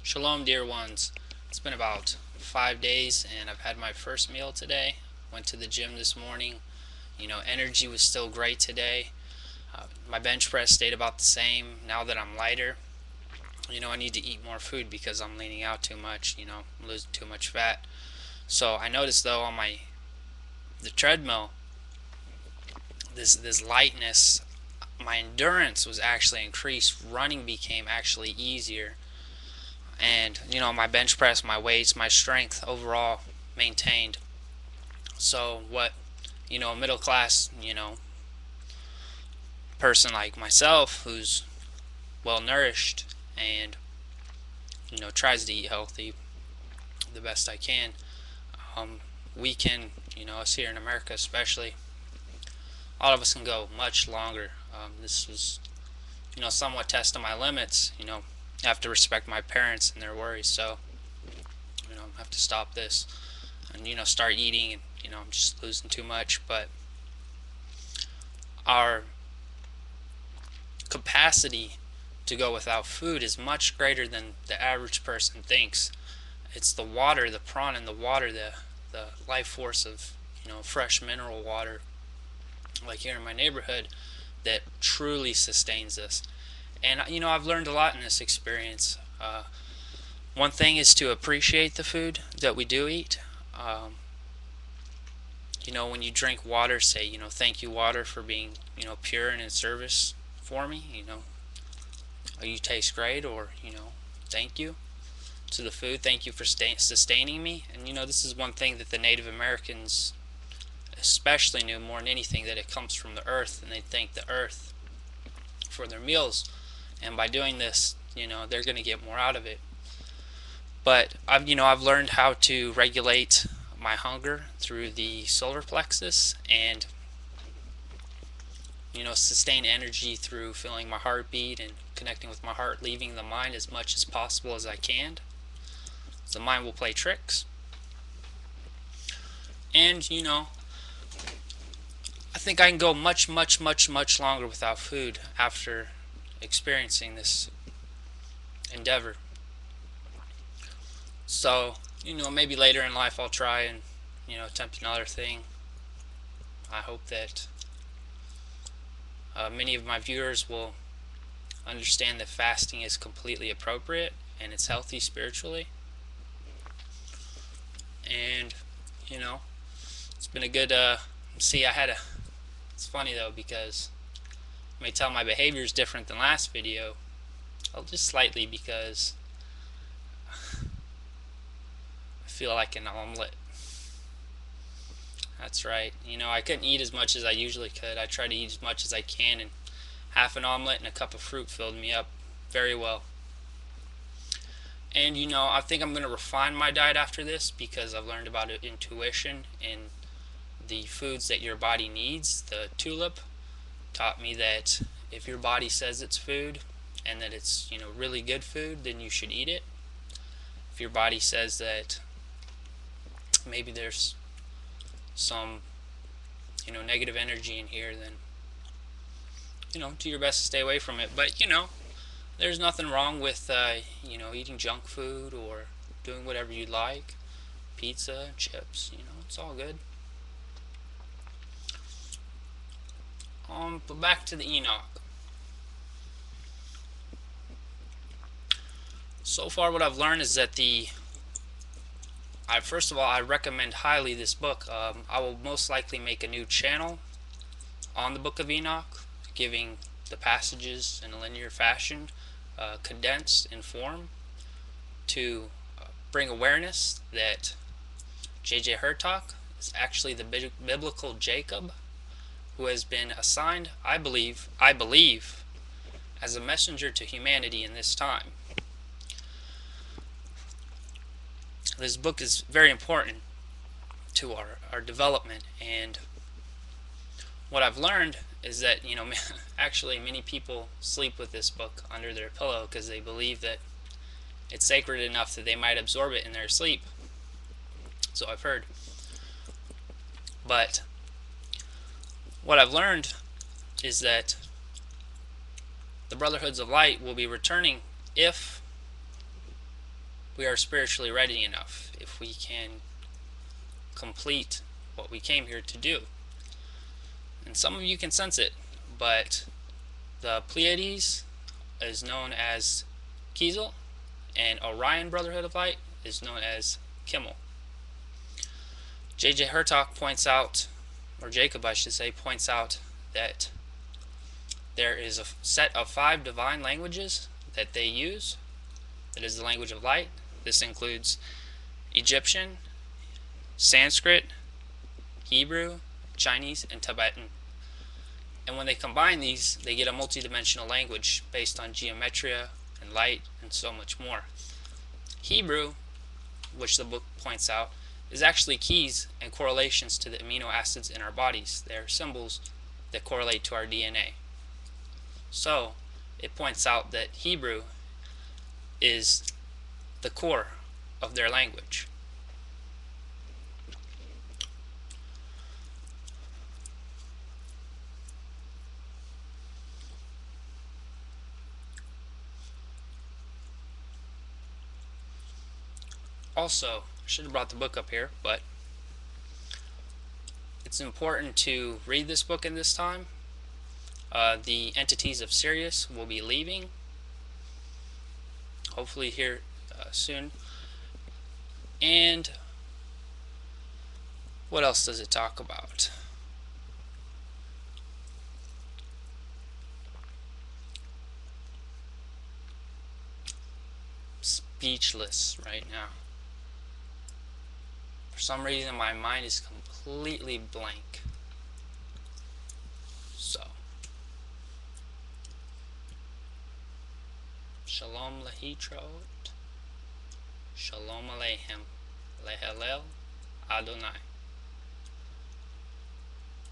Shalom, dear ones. It's been about 5 days and I've had my first meal today. Went to the gym this morning. Energy was still great today. My bench press stayed about the same. Now that I'm lighter, I need to eat more food because I'm leaning out too much. I'm losing too much fat. So I noticed though on the treadmill, this lightness, my endurance was actually increased. Running became actually easier. And my bench press, my weights, my strength overall maintained. So what a middle class person like myself who's well nourished and tries to eat healthy the best I can, we can, us here in America especially, all of us can go much longer. This was somewhat testing my limits. I have to respect my parents and their worries, so I have to stop this and start eating, and I'm just losing too much. But our capacity to go without food is much greater than the average person thinks. It's the water, the prana in the water, the life force of fresh mineral water, like here in my neighborhood, that truly sustains us. And I've learned a lot in this experience. One thing is to appreciate the food that we do eat. When you drink water, say, thank you, water, for being, pure and in service for me. You taste great, or, thank you to the food. Thank you for sustaining me. And, this is one thing that the Native Americans especially knew more than anything, that it comes from the earth, and they thank the earth for their meals. And by doing this, they're going to get more out of it. But I've learned how to regulate my hunger through the solar plexus, and sustain energy through feeling my heartbeat and connecting with my heart, leaving the mind as much as possible as I can. The mind will play tricks. And I think I can go much longer without food after experiencing this endeavor. So maybe later in life I'll try and attempt another thing. I hope that many of my viewers will understand that fasting is completely appropriate and it's healthy spiritually. And it's been a good it's funny though, because you may tell my behavior is different than last video. Well, just slightly, because I feel like an omelet. That's right. I couldn't eat as much as I usually could. I try to eat as much as I can, and half an omelet and a cup of fruit filled me up very well. And I think I'm going to refine my diet after this, because I've learned about intuition and the foods that your body needs. The tulip taught me that if your body says it's food and that it's really good food, then you should eat it. If your body says that maybe there's some negative energy in here, then do your best to stay away from it. But there's nothing wrong with eating junk food or doing whatever you like. Pizza, chips, it's all good. But back to the ENOCH. So far what I've learned is that first of all, I recommend highly this book. I will most likely make a new channel on the Book of Enoch, giving the passages in a linear fashion, condensed in form, to bring awareness that J.J. Hurtak is actually the biblical Jacob, who has been assigned, I believe, as a messenger to humanity in this time. This book is very important to our development, and what I've learned is that actually many people sleep with this book under their pillow because they believe that it's sacred enough that they might absorb it in their sleep. So I've heard. But what I've learned is that the Brotherhoods of Light will be returning if we are spiritually ready enough, if we can complete what we came here to do. And some of you can sense it, but the Pleiades is known as Kiesel, and Orion Brotherhood of Light is known as Kimmel. J.J. Hertok points out, or Jacob I should say, points out that there is a set of 5 divine languages that they use. That is the language of light. This includes Egyptian, Sanskrit, Hebrew, Chinese, and Tibetan. And when they combine these, they get a multidimensional language based on geometria and light and so much more. Hebrew, which the book points out, is actually keys and correlations to the amino acids in our bodies. They are symbols that correlate to our DNA. So, it points out that Hebrew is the core of their language. Also, I should have brought the book up here, but it's important to read this book in this time. The entities of Sirius will be leaving, hopefully here soon. And what else does it talk about? Speechless right now. For some reason my mind is completely blank. So, Shalom Lehitraot, Shalom Aleichem, Lehalel Adonai.